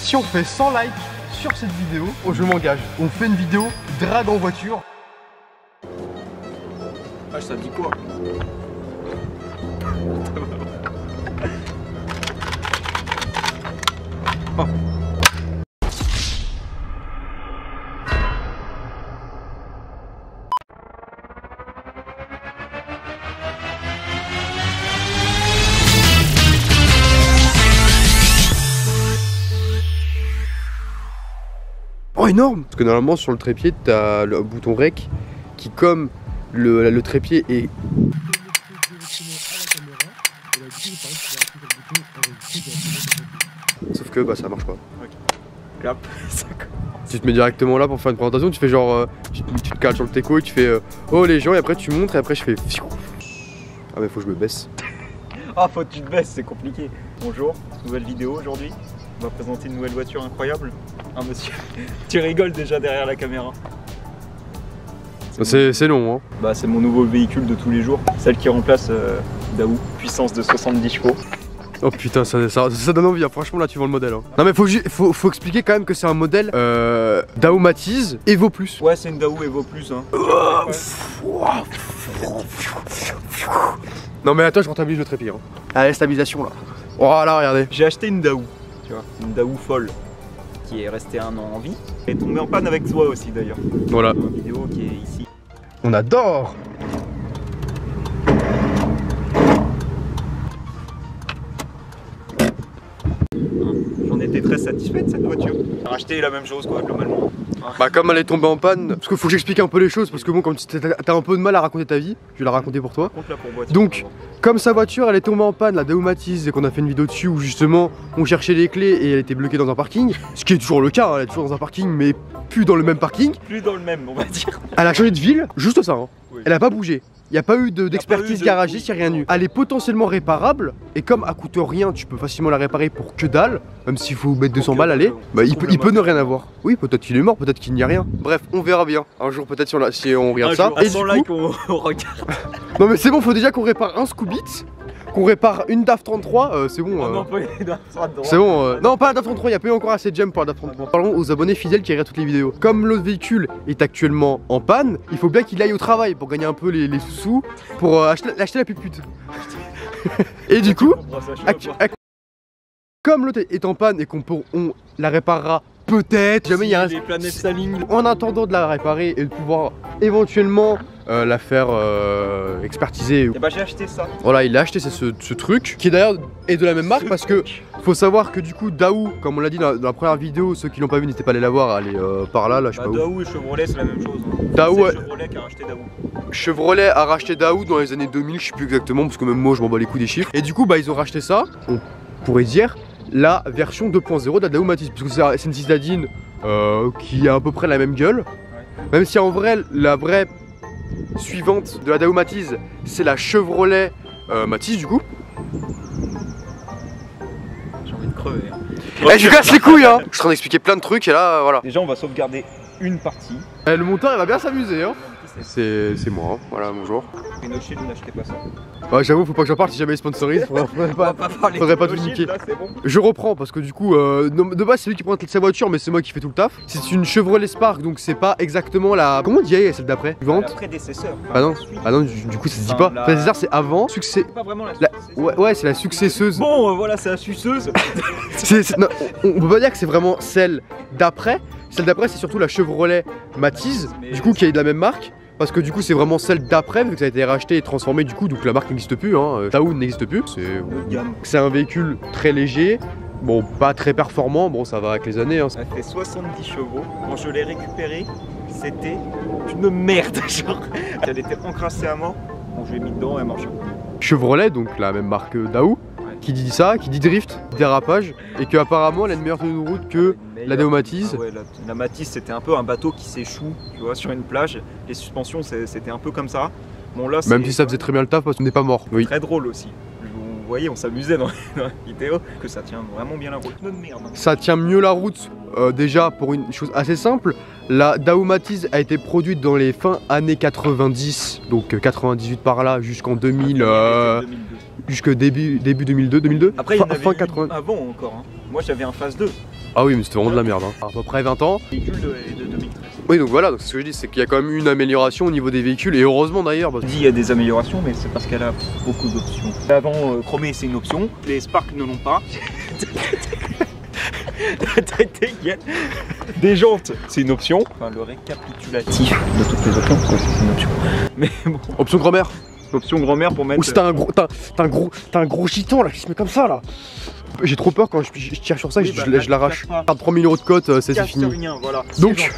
Si on fait 100 likes sur cette vidéo, oh, je m'engage, on fait une vidéo drague en voiture. Ah, ça dit quoi? Oh. Oh, énorme! Parce que normalement sur le trépied t'as le bouton rec qui, comme le trépied est... Sauf que bah ça marche pas. Okay. Clap. Tu te mets directement là pour faire une présentation, tu fais genre tu te cales sur le teco et tu fais oh les gens, et après tu montres et après je fais ah mais faut que je me baisse. Ah, faut que tu te baisses, c'est compliqué. Bonjour, nouvelle vidéo aujourd'hui. On va présenter une nouvelle voiture incroyable. Ah monsieur, tu rigoles déjà derrière la caméra. C'est long hein. Bah c'est mon nouveau véhicule de tous les jours. Celle qui remplace Daou, puissance de 70 chevaux. Oh putain, ça donne envie, hein. Franchement là tu vends le modèle hein. Non mais faut expliquer quand même que c'est un modèle Daou Matiz Evo Plus. Ouais, c'est une Daou Evo Plus hein. Non mais attends, je rentabilise le trépied hein. Allez, stabilisation là. Oh là, regardez. J'ai acheté une Daou, tu vois, une Daou folle qui est restée 1 an en vie. Elle est tombée en panne avec toi aussi d'ailleurs. Voilà. Une vidéo qui est ici. On adore. J'en étais très satisfait de cette voiture. J'ai racheté la même chose quoi, globalement. Bah comme elle est tombée en panne, parce qu'il faut que j'explique un peu les choses, parce que bon, comme t'as un peu de mal à raconter ta vie, je vais la raconter pour toi. Donc, comme sa voiture elle est tombée en panne, la Daou Matiz, et qu'on a fait une vidéo dessus où justement on cherchait les clés et elle était bloquée dans un parking, ce qui est toujours le cas, hein, elle est toujours dans un parking mais plus dans le même parking. Plus dans le même, on va dire. Elle a changé de ville, juste ça, hein. Oui. Elle a pas bougé. Il n'y a pas eu d'expertise garagiste, il n'y a rien eu. Elle est potentiellement réparable, et comme elle coûte rien, tu peux facilement la réparer pour que dalle, même s'il faut mettre 200 balles, allez, bah il peut ne rien avoir. Oui, peut-être qu'il est mort, peut-être qu'il n'y a rien. Bref, on verra bien. Un jour peut-être si on regarde ça. Et du like, on regarde. Non mais c'est bon, faut déjà qu'on répare un Scoobit, qu'on répare une DAF 33, c'est bon. Oh non, pas une DAF 33. C'est bon, non pas la DAF 33, il n'y a pas eu encore assez de gemmes pour la DAF 33. Parlons aux abonnés fidèles qui regardent toutes les vidéos. Comme l'autre véhicule est actuellement en panne, il faut bien qu'il aille au travail pour gagner un peu les sous pour acheter la pute. Et du coup, comme l'autre est en panne et qu'on la réparera peut-être, jamais il y a les planètes s'alignent. En attendant de la réparer et de pouvoir éventuellement la faire expertiser. Et bah j'ai acheté ça. Voilà, il a acheté ce truc qui d'ailleurs est de la même marque parce que faut savoir que du coup Daou, comme on l'a dit dans la première vidéo, ceux qui l'ont pas vu n'hésitez pas à aller la voir, allez par là, je sais pas où. Daou et Chevrolet c'est la même chose. Hein. Daou, Chevrolet qui a racheté Daou. Chevrolet a racheté Daou dans les années 2000, je sais plus exactement parce que même moi je m'en bats les couilles des chiffres. Et du coup bah ils ont racheté ça, on pourrait dire la version 2.0 de la Daou Matiz, parce que c'est une citadine qui a à peu près la même gueule. Ouais. Même si en vrai la vraie suivante de la Daou Matiz c'est la Chevrolet Matiz du coup. J'ai envie de crever. Hein. Eh, je casse les couilles hein. Je suis en train d'expliquer plein de trucs et là voilà. Déjà on va sauvegarder une partie. Le monteur il va bien s'amuser hein. C'est moi, hein. Voilà, bonjour. Rhinosheld, n'achetez pas ça. Ouais, j'avoue, faut pas que j'en parle si jamais il sponsorise. Faudrait pas tout niquer. Là, bon. Je reprends parce que du coup, de base, c'est lui qui prend sa voiture, mais c'est moi qui fais tout le taf. C'est une Chevrolet Spark, donc c'est pas exactement la. Comment on dit celle d'après? La prédécesseur. Ah non, du coup, ça se dit pas. La prédécesseur, c'est avant. C'est pas vraiment la successeuse. Ouais, c'est la successeuse. Bon, voilà, c'est la suceuse. Non, on peut pas dire que c'est vraiment celle d'après. Celle d'après, c'est surtout la Chevrolet Matiz, du coup, qui est de la même marque. Parce que du coup c'est vraiment celle d'après vu que ça a été racheté et transformé du coup, donc la marque n'existe plus hein. Daou n'existe plus. C'est un véhicule très léger, bon pas très performant, bon ça va avec les années hein. Elle fait 70 chevaux, quand je l'ai récupérée c'était une merde genre. Elle était encrassée à mort, bon je l'ai mis dedans et elle marche. Chevrolet, donc la même marque Daou, qui dit ça, qui dit drift, dérapage, et que apparemment elle a une meilleure tenue de route que la Daou Matiz. Ouais, la Matiz c'était un peu un bateau qui s'échoue, tu vois, sur une plage. Les suspensions c'était un peu comme ça. Bon là même si ça faisait très bien le taf parce qu'on n'est pas mort. Oui. Très drôle aussi. Vous voyez, on s'amusait dans la vidéo, que ça tient vraiment bien la route. De merde. Ça tient mieux la route déjà pour une chose assez simple. La Daou Matiz a été produite dans les fins années 90, donc 98 par là jusqu'en 2000. Jusque début 2002. Après il y en avait avant encore. Hein. Moi j'avais un phase 2. Ah oui, mais c'était vraiment de la merde. Hein. À peu près 20 ans. Véhicule de 2013. Oui, donc voilà, donc ce que je dis, c'est qu'il y a quand même eu une amélioration au niveau des véhicules, et heureusement d'ailleurs. Parce... Je dis il y a des améliorations, mais c'est parce qu'elle a beaucoup d'options. Avant, chromé c'est une option, les Spark ne l'ont pas. Des jantes, c'est une option. Enfin, le récapitulatif de toutes les options, c'est une option. Mais bon. Option grand-mère. Option grand-mère pour mettre. Ou si t'as un gros gitan là qui se met comme ça là. J'ai trop peur quand je tire sur ça, oui, je l'arrache. 3000 € de cote, c'est fini. Rien, voilà. Donc,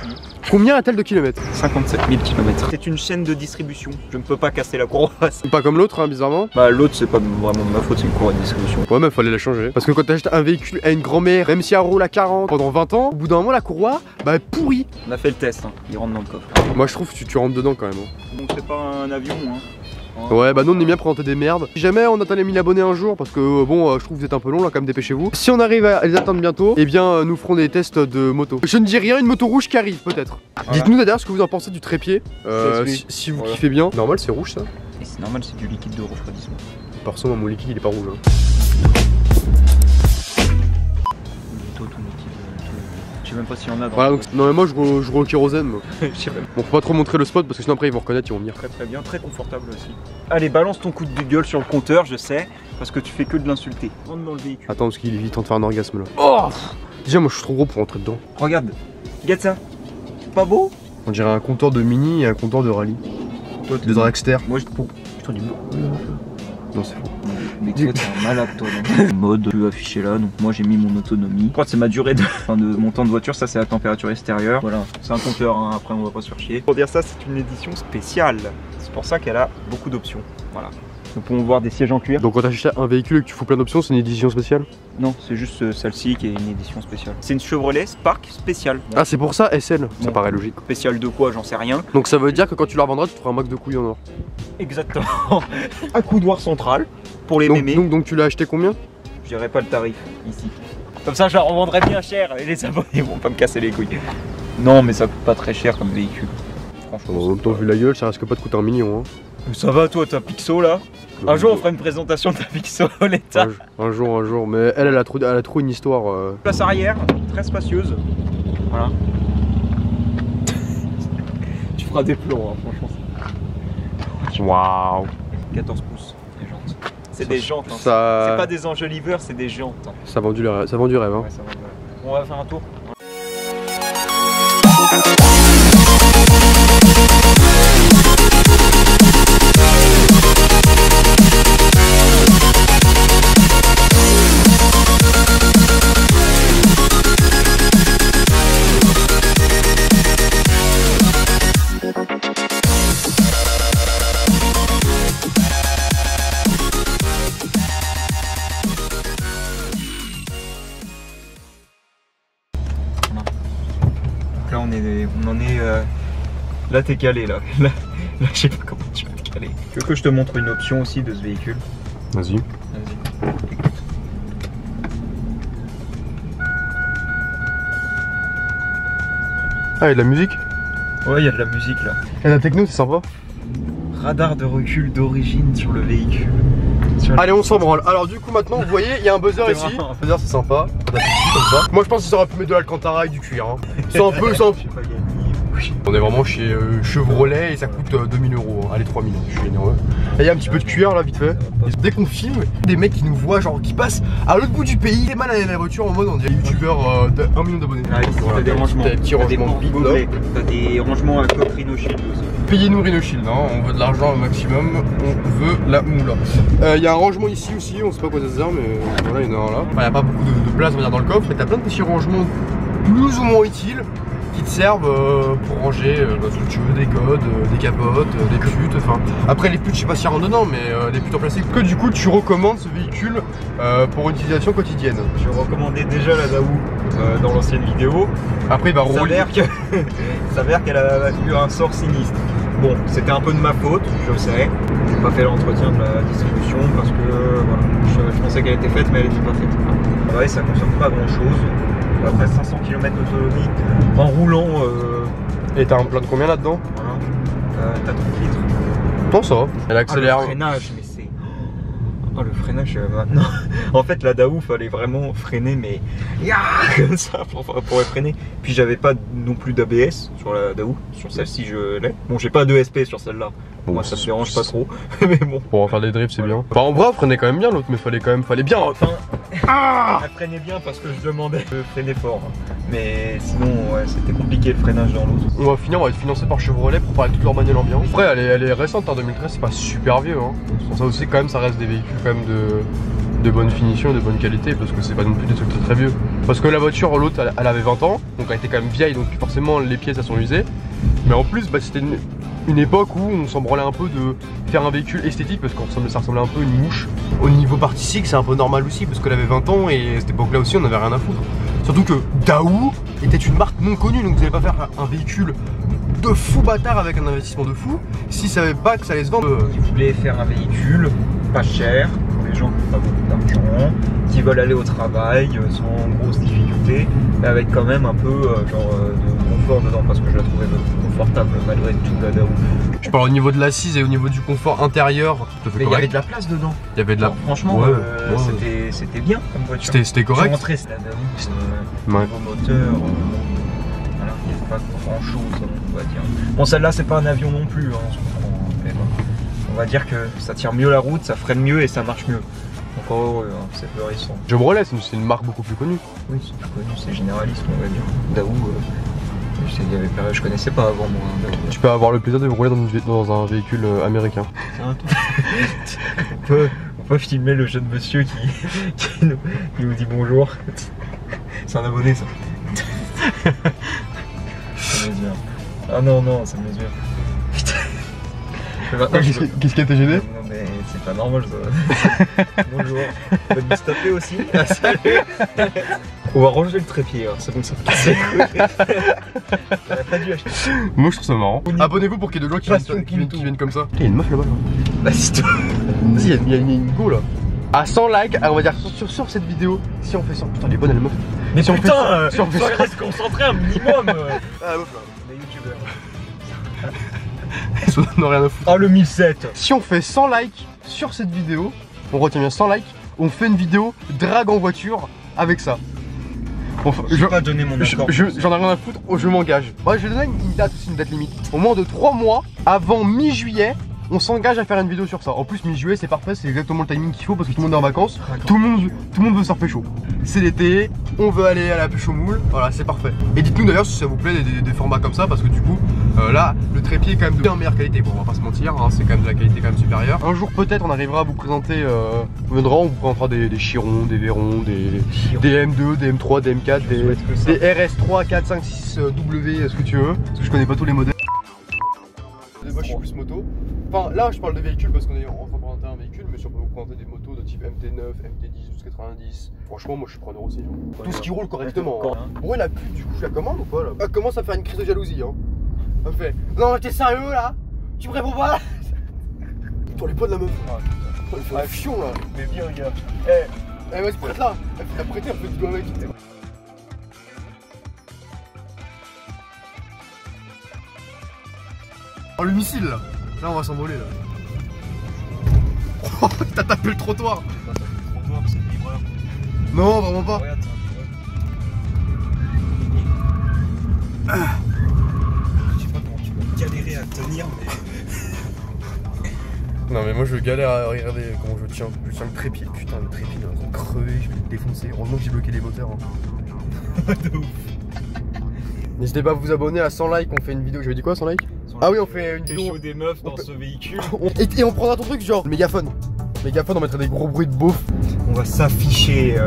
combien a-t-elle de kilomètres? 57 000 km. C'est une chaîne de distribution. Je ne peux pas casser la courroie. Pas comme l'autre, hein, bizarrement. Bah, l'autre, c'est pas vraiment de ma faute, c'est une courroie de distribution. Ouais, mais fallait la changer. Parce que quand t'achètes un véhicule à une grand-mère, même si elle roule à 40 pendant 20 ans, au bout d'un moment, la courroie, bah, elle pourrit. On a fait le test, hein. Il rentre dans le coffre. Moi, je trouve que tu rentres dedans quand même. Hein. Donc, c'est pas un avion, hein. Ouais, bah nous on est bien présenter des merdes. Si jamais on atteint les 1000 abonnés un jour, parce que bon, je trouve que vous êtes un peu long là, quand même, dépêchez-vous. Si on arrive à les atteindre bientôt, eh bien nous ferons des tests de moto. Je ne dis rien, une moto rouge qui arrive peut-être. Voilà. Dites-nous d'ailleurs ce que vous en pensez du trépied. Si vous kiffez bien. Normal, c'est rouge ça. Et c'est normal, c'est du liquide de refroidissement. Perso, mon liquide il est pas rouge. Hein. Je sais même pas s'il y en a dans. Voilà, donc, non mais moi je roule au kérosène moi. Je sais même. Bon, faut pas trop montrer le spot parce que sinon après ils vont reconnaître, ils vont venir. Très bien, très confortable aussi. Allez, balance ton coup de gueule sur le compteur, je sais, parce que tu fais que de l'insulter. Rentre dans le véhicule. Attends, parce qu'il est temps de faire un orgasme là. Oh, déjà moi je suis trop gros pour rentrer dedans. Regarde ça. Pas beau? On dirait un compteur de mini et un compteur de rallye. Toi, des dragsters. Moi je trouve. Je te dis non, c'est faux. Mais toi t'es un malade toi. Mode plus affiché là, donc moi j'ai mis mon autonomie. Je crois que c'est ma durée de mon temps de voiture, ça c'est la température extérieure. Voilà, c'est un compteur, hein. Après on va pas se faire chier. Pour dire ça, c'est une édition spéciale. C'est pour ça qu'elle a beaucoup d'options. Voilà. Nous pouvons voir des sièges en cuir. Donc quand t'achètes un véhicule et que tu fous plein d'options, c'est une édition spéciale? Non, c'est juste celle-ci qui est une édition spéciale. C'est une Chevrolet Spark spéciale. Bon. Ah c'est pour ça SL, ça paraît logique. Spéciale de quoi, j'en sais rien. Donc ça veut dire que quand tu la revendras, tu te feras un max de couilles en or. Exactement. Un coudoir central pour les mémés. Donc tu l'as acheté combien? Je dirais pas le tarif ici. Comme ça je la revendrai bien cher et les abonnés vont pas me casser les couilles. Non mais ça coûte pas très cher comme véhicule. Franchement. En même temps vu la gueule, ça risque pas de coûter 1 million. Hein. Mais ça va toi, ta Pixo là? Un jour on fera une présentation de ta Pixo l'état. Un jour, mais elle a trop une histoire. Place arrière, très spacieuse. Voilà. Tu feras des plans, hein, franchement. Waouh. 14 pouces, les jantes. C'est des jantes, hein. Ça... C'est pas des enjoliveurs, c'est des jantes. Hein. Ça vend du rêve. Ça vend du rêve hein. Ouais, ça vend du rêve. On va faire un tour. Là on en est là t'es calé là. Là je sais pas comment tu vas te caler. Tu veux que je te montre une option aussi de ce véhicule? Vas-y. Ah, il y a de la musique? Ouais, il y a de la musique là. Et la techno, c'est sympa. Radar de recul d'origine sur le véhicule. Allez, on s'en branle. Alors du coup maintenant, vous voyez, il y a un buzzer ici. Le buzzer c'est sympa. Comme ça. Moi je pense qu'il aurait pu mettre de l'Alcantara et du cuir. Hein. C'est un peu simple. On est vraiment chez Chevrolet et ça coûte 2000 €. Hein. Allez, 3000, je suis généreux. Et il y a un petit peu de cuir là, vite fait. Et dès qu'on filme, des mecs qui nous voient, genre qui passent à l'autre bout du pays, c'est mal à la voiture en mode on dirait youtubeur d'1 million d'abonnés. Ah, ici, voilà, t'as des rangements. T'as des petits rangements de bide là. T'as des rangements à coque Rhino Shield aussi. Payez-nous Rhino Shield, hein. On veut de l'argent au maximum, on veut la moula. Il y a un rangement ici aussi, on sait pas quoi ça sert, mais voilà, il y en a un là. Enfin, il n'y a pas beaucoup de place on va dire, dans le coffre, et t'as plein de petits rangements plus ou moins utiles qui te servent pour ranger ce que tu veux, des codes, des capotes, des putes, enfin. Après les putes, je sais pas s'il y a rien dedans, mais des putes en plastique. Que du coup, tu recommandes ce véhicule pour une utilisation quotidienne. Je recommandais déjà la Daewoo dans l'ancienne vidéo. Après, il va rouler. Il s'avère qu'elle a eu un sort sinistre. Bon, c'était un peu de ma faute, je le sais. J'ai pas fait l'entretien de la distribution parce que voilà, je pensais qu'elle était faite, mais elle n'était pas faite. Ouais, ça consomme pas grand chose. Après 500 km d'autonomie en roulant. Et t'as un plein de combien là-dedans? Voilà. T'as 30 litres. Non, ça va. Elle accélère. Le freinage, mais c'est Oh, le freinage maintenant. En fait, la Daou, fallait vraiment freiner, mais comme ça pour freiner. Puis j'avais pas non plus d'ABS sur la Daou. Sur celle-ci, je l'ai. Bon, j'ai pas d'ESP sur celle-là. Bon, moi, ça me dérange pas trop. Mais bon. Pour faire des drifts, c'est bien. Enfin, en vrai, on freinait quand même bien l'autre, mais fallait bien. Enfin, elle freinait bien parce que je demandais de freiner fort. Mais sinon, ouais, c'était compliqué le freinage dans l'autre. On va être financé par Chevrolet pour parler de toute leur bagnole ambiance. Après, elle est récente en 2013, c'est pas super vieux. Hein. Pour ça aussi, quand même, ça reste des véhicules quand même de bonne finition, de bonne qualité, parce que c'est pas non plus des trucs très vieux. Parce que la voiture, l'autre, elle avait 20 ans, donc elle était quand même vieille, donc forcément les pièces elles sont usées. Mais en plus, bah, c'était une époque où on s'en branlait un peu de faire un véhicule esthétique, parce que ça ressemblait un peu à une mouche. Au niveau partie cycle, c'est un peu normal aussi, parce qu'elle avait 20 ans et à cette époque-là aussi, on avait rien à foutre. Surtout que Daou était une marque non connue, donc vous n'allez pas faire un véhicule de fou bâtard avec un investissement de fou s'ils savaient pas que ça allait se vendre. Ils voulaient faire un véhicule pas cher pour les gens qui n'ont pas beaucoup d'argent, qui veulent aller au travail sans grosse difficulté, mais avec quand même un peu de confort dedans, parce que je la trouvais confortable malgré tout la Daou. Je parle au niveau de l'assise et au niveau du confort intérieur. Mais il y avait de la place dedans. Il y avait de la. Franchement, c'était bien comme voiture. C'était correct. Rentré, c'est la Daou. Niveau moteur. Voilà, il n'y a pas grand chose, on va dire. Bon, celle-là, c'est pas un avion non plus. Hein, on va dire que ça tire mieux la route, ça freine mieux et ça marche mieux. Encore heureux, hein, c'est peu récent. Chevrolet, c'est une marque beaucoup plus connue. Oui, c'est plus connu, c'est généraliste, on va dire. Daou, je connaissais pas avant moi. Daou. Tu peux avoir le plaisir de rouler dans un véhicule américain. On peut filmer le jeune monsieur qui nous dit bonjour. C'est un abonné ça. Ça mesure. Ah non, ça mesure. Qu'est-ce qui a été gêné? Non mais c'est pas normal ça. Bonjour. On va se taper aussi. Ah, salut. On va ranger le trépied, hein. C'est bon, ça va casser. J'aurais pas dû acheter. Moi je trouve ça marrant. Abonnez-vous pour qu'il y ait de gens qui viennent comme ça. Il y a une meuf là-bas. Vas-y toi. Vas-y, il y a une go là. À 100 likes, on va dire sur cette vidéo, si on fait ça. Putain, elle est bonne, elle est meuf. Mais si putain, on fait ça, reste concentré un minimum. Ah, meuf là. Les youtubeurs. Ça donne rien à foutre. Ah, le 1007. Si on fait 100 likes sur cette vidéo, on retient bien 100 likes, on fait une vidéo drague en voiture avec ça. Enfin, je vais pas donner mon accord. J'en ai rien à foutre, je m'engage. Ouais, je vais donner une date aussi, une date limite. Au moins de 3 mois, avant mi-juillet, on s'engage à faire une vidéo sur ça. En plus, mi-juillet, c'est parfait, c'est exactement le timing qu'il faut parce que tout le monde est en vacances. Tout le monde veut surfer chaud. C'est l'été, on veut aller à la pêche au moule. Voilà, c'est parfait. Et dites-nous d'ailleurs si ça vous plaît des formats comme ça parce que du coup, là, le trépied est quand même de bien meilleure qualité. Bon, on va pas se mentir, hein, c'est quand même de la qualité quand même supérieure. Un jour, peut-être, on arrivera à vous présenter. On vous présentera des Chirons, des Vérons, des M2, des M3, des M4, des RS3, 4, 5, 6 W, ce que tu veux. Parce que je connais pas tous les modèles. Moi, je suis plus moto. Enfin, là, je parle de véhicules parce qu'on est en train de présenter un véhicule, mais si on peut vous présenter des motos de type MT9, MT10, 1290. Franchement, moi je suis preneur aussi. Hein. Tout ce qui roule correctement. Hein. Bon, elle a plu, du coup, je la commande ou pas là? Elle commence à faire une crise de jalousie. Hein. Elle me fait non, mais t'es sérieux là? Tu me réponds pas? Pour les poids de la meuf. Il faut la fion là. Mais bien, regarde. Eh, vas-y, prête là. Elle fait la prêter, elle fait du doigt avec. Oh, le missile là. Là on va s'envoler là. Oh, t'as tapé le trottoir. C'est le livreur. Non, vraiment pas. Regarde, je sais pas comment tu vas galérer à tenir, mais. Non mais moi je galère à regarder comment je tiens. Je tiens le trépied. Putain, le trépied là, il va crever, je vais le défoncer. Heureusement que j'ai bloqué les moteurs. Hein. De ouf. N'hésitez pas à vous abonner, à 100 likes, on fait une vidéo. J'avais dit quoi, 100 likes? Ah oui, on fait une vidéo. Des meufs dans ce véhicule. Et on prendra ton truc, genre le mégaphone. Mégaphone, on mettra des gros bruits de beauf. On va s'afficher.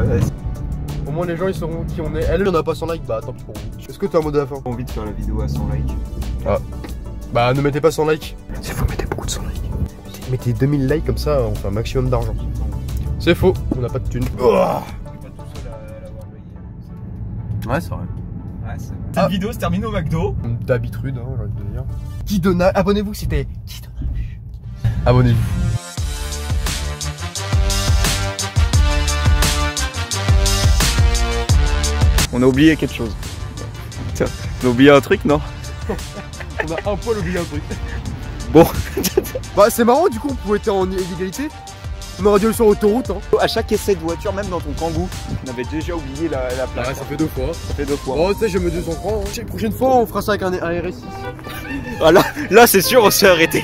Au moins les gens ils sauront qui on est. Elle, on a pas 100 likes, bah tant pis pour vous. Est-ce que t'as un mot de la fin? J'ai envie de faire la vidéo à 100 likes. Ah. Bah ne mettez pas 100 likes. Si vous mettez beaucoup de 100 likes. Mettez 2000 likes comme ça, on fait un maximum d'argent. C'est faux, on n'a pas de thunes. Oh, ouais, c'est vrai. Ouais, c'est vrai. Cette vidéo se termine au McDo. D'habitude, hein, j'ai envie de dire. Qui donna. Abonnez-vous, c'était. Qui donna. Abonnez-vous. On a oublié quelque chose. Tiens, on a oublié un truc, non? On a un poil oublié un truc. Bon. Bah c'est marrant, du coup on pouvait être en égalité. On aurait dû aller sur l'autoroute. Hein. À chaque essai de voiture, même dans ton Kangoo, on avait déjà oublié la plaque. Ouais, ça fait 2 fois. Ça fait 2 fois. Oh, tu sais, je me 200 francs. Hein. La prochaine fois, on fera ça avec un RS6. Ah, là c'est sûr, on s'est arrêté.